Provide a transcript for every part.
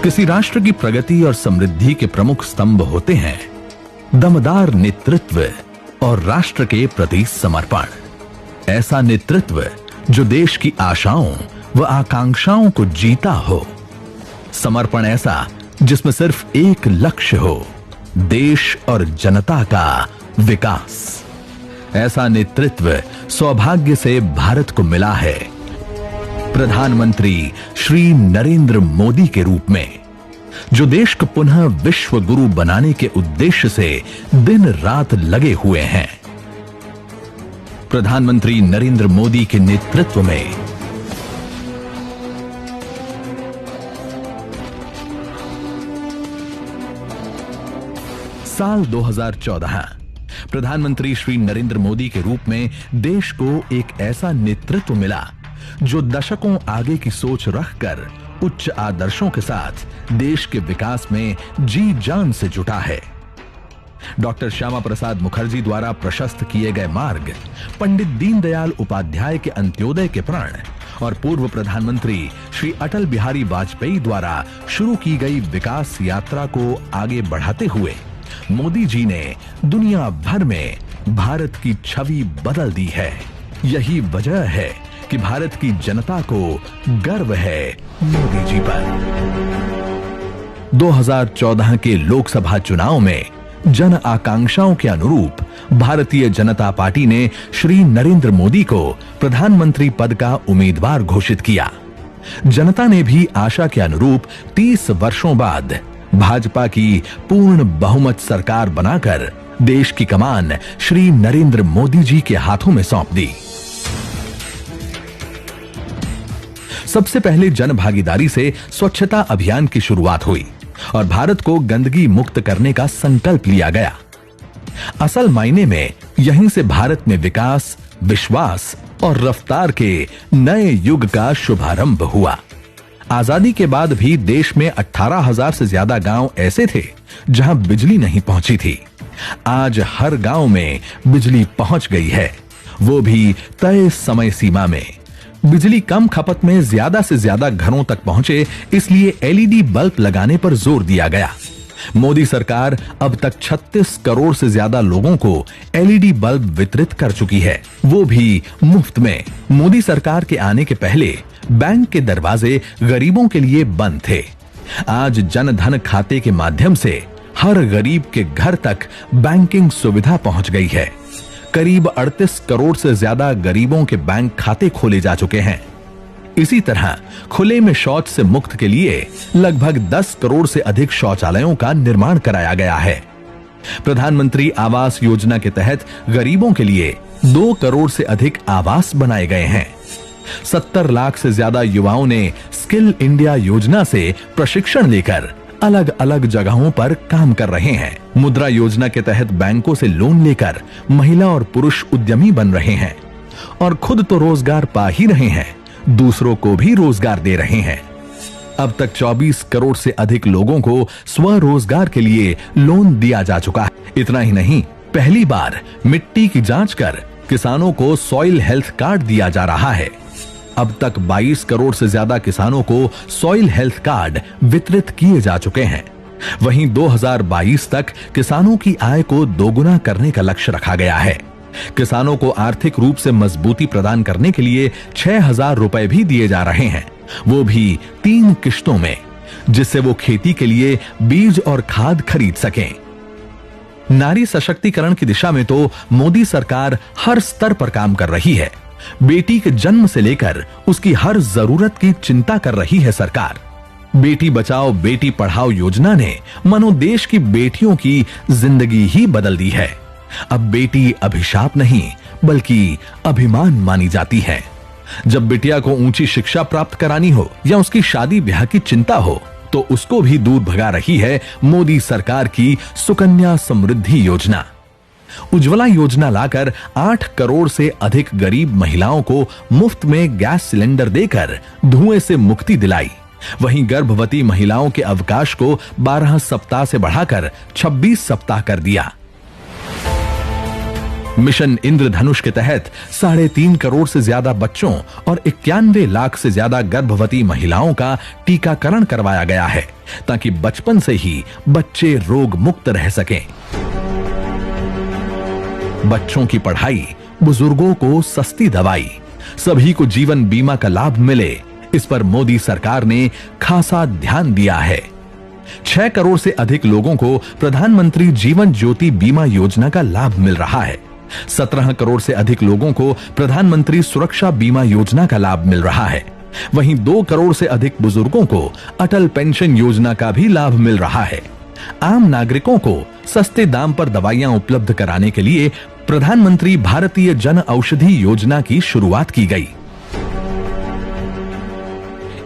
किसी राष्ट्र की प्रगति और समृद्धि के प्रमुख स्तंभ होते हैं दमदार नेतृत्व और राष्ट्र के प्रति समर्पण। ऐसा नेतृत्व जो देश की आशाओं व आकांक्षाओं को जीता हो। समर्पण ऐसा जिसमें सिर्फ एक लक्ष्य हो, देश और जनता का विकास। ऐसा नेतृत्व सौभाग्य से भारत को मिला है प्रधानमंत्री श्री नरेंद्र मोदी के रूप में, जो देश को पुनः विश्व गुरु बनाने के उद्देश्य से दिन रात लगे हुए हैं। प्रधानमंत्री नरेंद्र मोदी के नेतृत्व में साल 2014 प्रधानमंत्री श्री नरेंद्र मोदी के रूप में देश को एक ऐसा नेतृत्व मिला जो दशकों आगे की सोच रखकर उच्च आदर्शों के साथ देश के विकास में जी जान से जुटा है। डॉक्टर श्यामा प्रसाद मुखर्जी द्वारा प्रशस्त किए गए मार्ग, पंडित दीनदयाल उपाध्याय के अंत्योदय के प्रण और पूर्व प्रधानमंत्री श्री अटल बिहारी वाजपेयी द्वारा शुरू की गई विकास यात्रा को आगे बढ़ाते हुए मोदी जी ने दुनिया भर में भारत की छवि बदल दी है। यही वजह है कि भारत की जनता को गर्व है मोदी जी पर। 2014 के लोकसभा चुनाव में जन आकांक्षाओं के अनुरूप भारतीय जनता पार्टी ने श्री नरेंद्र मोदी को प्रधानमंत्री पद का उम्मीदवार घोषित किया। जनता ने भी आशा के अनुरूप 30 वर्षों बाद भाजपा की पूर्ण बहुमत सरकार बनाकर देश की कमान श्री नरेंद्र मोदी जी के हाथों में सौंप दी। सबसे पहले जन भागीदारी से स्वच्छता अभियान की शुरुआत हुई और भारत को गंदगी मुक्त करने का संकल्प लिया गया। असल मायने में यहीं से भारत में विकास, विश्वास और रफ्तार के नए युग का शुभारंभ हुआ। आजादी के बाद भी देश में 18,000 से ज्यादा गांव ऐसे थे जहां बिजली नहीं पहुंची थी। आज हर गांव में बिजली पहुंच गई है, वो भी तय समय सीमा में। बिजली कम खपत में ज्यादा से ज्यादा घरों तक पहुंचे, इसलिए एलईडी बल्ब लगाने पर जोर दिया गया। मोदी सरकार अब तक 36 करोड़ से ज्यादा लोगों को एलईडी बल्ब वितरित कर चुकी है, वो भी मुफ्त में। मोदी सरकार के आने के पहले बैंक के दरवाजे गरीबों के लिए बंद थे। आज जन धन खाते के माध्यम से हर गरीब के घर तक बैंकिंग सुविधा पहुंच गई है। करीब 38 करोड़ से ज्यादा गरीबों के बैंक खाते खोले जा चुके हैं। इसी तरह खुले में शौच से मुक्त के लिए लगभग 10 करोड़ से अधिक शौचालयों का निर्माण कराया गया है। प्रधानमंत्री आवास योजना के तहत गरीबों के लिए 2 करोड़ से अधिक आवास बनाए गए हैं। 70 लाख से ज्यादा युवाओं ने स्किल इंडिया योजना से प्रशिक्षण लेकर अलग अलग जगहों पर काम कर रहे हैं। मुद्रा योजना के तहत बैंकों से लोन लेकर महिला और पुरुष उद्यमी बन रहे हैं और खुद तो रोजगार पा ही रहे हैं, दूसरों को भी रोजगार दे रहे हैं। अब तक 24 करोड़ से अधिक लोगों को स्वरोजगार के लिए लोन दिया जा चुका है। इतना ही नहीं, पहली बार मिट्टी की जांच कर किसानों को सॉइल हेल्थ कार्ड दिया जा रहा है। अब तक 22 करोड़ से ज्यादा किसानों को सॉइल हेल्थ कार्ड वितरित किए जा चुके हैं। वहीं 2022 तक किसानों की आय को दोगुना करने का लक्ष्य रखा गया है। किसानों को आर्थिक रूप से मजबूती प्रदान करने के लिए 6,000 रुपए भी दिए जा रहे हैं, वो भी 3 किश्तों में, जिससे वो खेती के लिए बीज और खाद खरीद सकें। नारी सशक्तिकरण की दिशा में तो मोदी सरकार हर स्तर पर काम कर रही है। बेटी के जन्म से लेकर उसकी हर जरूरत की चिंता कर रही है सरकार। बेटी बचाओ बेटी पढ़ाओ योजना ने मानो देश की बेटियों की जिंदगी ही बदल दी है। अब बेटी अभिशाप नहीं बल्कि अभिमान मानी जाती है। जब बिटिया को ऊंची शिक्षा प्राप्त करानी हो या उसकी शादी ब्याह की चिंता हो तो उसको भी दूर भगा रही है मोदी सरकार की सुकन्या समृद्धि योजना। उज्ज्वला योजना लाकर 8 करोड़ से अधिक गरीब महिलाओं को मुफ्त में गैस सिलेंडर देकर धुएं से मुक्ति दिलाई। वहीं गर्भवती महिलाओं के अवकाश को 12 सप्ताह से बढ़ाकर 26 सप्ताह कर दिया। मिशन इंद्रधनुष के तहत 3.5 करोड़ से ज्यादा बच्चों और 91 लाख से ज्यादा गर्भवती महिलाओं का टीकाकरण करवाया गया है, ताकि बचपन से ही बच्चे रोग मुक्त रह सकें। बच्चों की पढ़ाई, बुजुर्गों को सस्ती दवाई, सभी को जीवन बीमा का लाभ मिले, इस पर मोदी सरकार ने खासा ध्यान दिया है। 6 करोड़ से अधिक लोगों को प्रधानमंत्री जीवन ज्योति बीमा योजना का लाभ मिल रहा है। 17 करोड़ से अधिक लोगों को प्रधानमंत्री सुरक्षा बीमा योजना का लाभ मिल रहा है। वहीं 2 करोड़ से अधिक बुजुर्गों को अटल पेंशन योजना का भी लाभ मिल रहा है। आम नागरिकों को सस्ते दाम पर दवाइयां उपलब्ध कराने के लिए प्रधानमंत्री भारतीय जन औषधि योजना की शुरुआत की गई।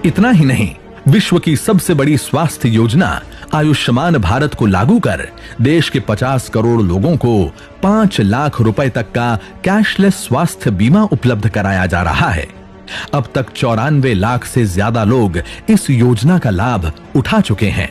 इतना ही नहीं, विश्व की सबसे बड़ी स्वास्थ्य योजना आयुष्मान भारत को लागू कर देश के 50 करोड़ लोगों को 5 लाख रुपए तक का कैशलेस स्वास्थ्य बीमा उपलब्ध कराया जा रहा है। अब तक 94 लाख से ज्यादा लोग इस योजना का लाभ उठा चुके हैं।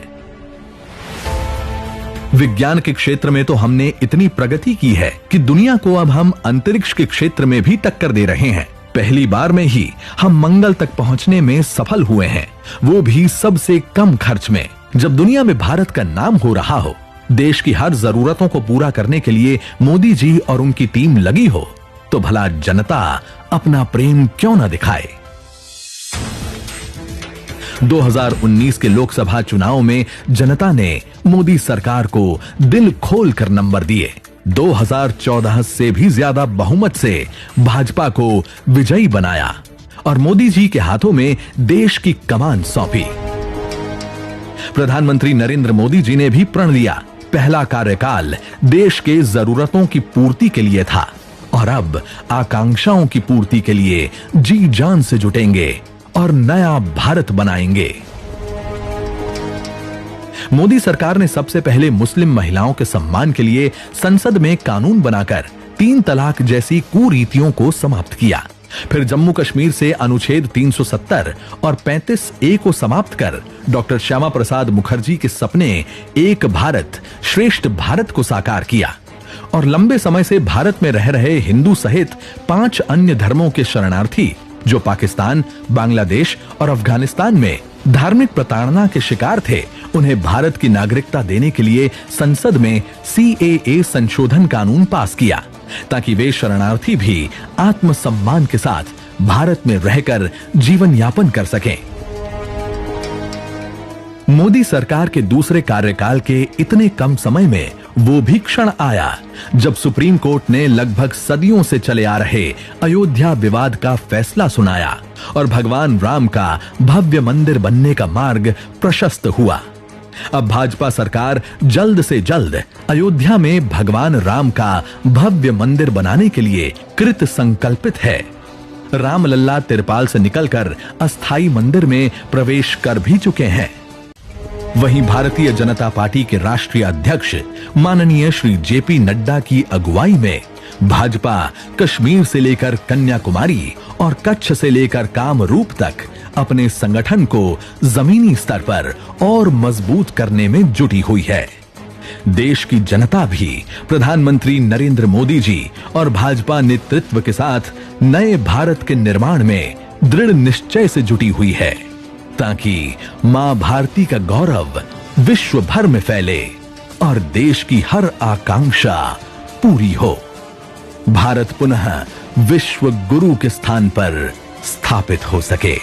विज्ञान के क्षेत्र में तो हमने इतनी प्रगति की है कि दुनिया को अब हम अंतरिक्ष के क्षेत्र में भी टक्कर दे रहे हैं। पहली बार में ही हम मंगल तक पहुंचने में सफल हुए हैं, वो भी सबसे कम खर्च में। जब दुनिया में भारत का नाम हो रहा हो, देश की हर जरूरतों को पूरा करने के लिए मोदी जी और उनकी टीम लगी हो, तो भला जनता अपना प्रेम क्यों न दिखाए। 2019 के लोकसभा चुनाव में जनता ने मोदी सरकार को दिल खोल कर नंबर दिए। 2014 से भी ज्यादा बहुमत से भाजपा को विजयी बनाया और मोदी जी के हाथों में देश की कमान सौंपी। प्रधानमंत्री नरेंद्र मोदी जी ने भी प्रण लिया, पहला कार्यकाल देश के जरूरतों की पूर्ति के लिए था और अब आकांक्षाओं की पूर्ति के लिए जी जान से जुटेंगे और नया भारत बनाएंगे। मोदी सरकार ने सबसे पहले मुस्लिम महिलाओं के सम्मान के लिए संसद में कानून बनाकर 3 तलाक जैसी कुरीतियों को समाप्त किया। फिर जम्मू कश्मीर से अनुच्छेद 370 और 35A को समाप्त कर डॉक्टर श्यामा प्रसाद मुखर्जी के सपने एक भारत श्रेष्ठ भारत को साकार किया और लंबे समय से भारत में रह रहे हिंदू सहित 5 अन्य धर्मों के शरणार्थी जो पाकिस्तान, बांग्लादेश और अफगानिस्तान में धार्मिक प्रताड़ना के शिकार थे, उन्हें भारत की नागरिकता देने के लिए संसद में CAA संशोधन कानून पास किया, ताकि वे शरणार्थी भी आत्मसम्मान के साथ भारत में रहकर जीवन यापन कर सकें। मोदी सरकार के दूसरे कार्यकाल के इतने कम समय में वो भी क्षण आया जब सुप्रीम कोर्ट ने लगभग सदियों से चले आ रहे अयोध्या विवाद का फैसला सुनाया और भगवान राम का भव्य मंदिर बनने का मार्ग प्रशस्त हुआ। अब भाजपा सरकार जल्द से जल्द अयोध्या में भगवान राम का भव्य मंदिर बनाने के लिए कृत संकल्पित है। रामलल्ला तिरपाल से निकलकर अस्थाई मंदिर में प्रवेश कर भी चुके हैं। वहीं भारतीय जनता पार्टी के राष्ट्रीय अध्यक्ष माननीय श्री JP नड्डा की अगुवाई में भाजपा कश्मीर से लेकर कन्याकुमारी और कच्छ से लेकर कामरूप तक अपने संगठन को जमीनी स्तर पर और मजबूत करने में जुटी हुई है। देश की जनता भी प्रधानमंत्री नरेंद्र मोदी जी और भाजपा नेतृत्व के साथ नए भारत के निर्माण में दृढ़ निश्चय से जुटी हुई है, ताकि मां भारती का गौरव विश्व भर में फैले और देश की हर आकांक्षा पूरी हो। भारत पुनः विश्व गुरु के स्थान पर स्थापित हो सके।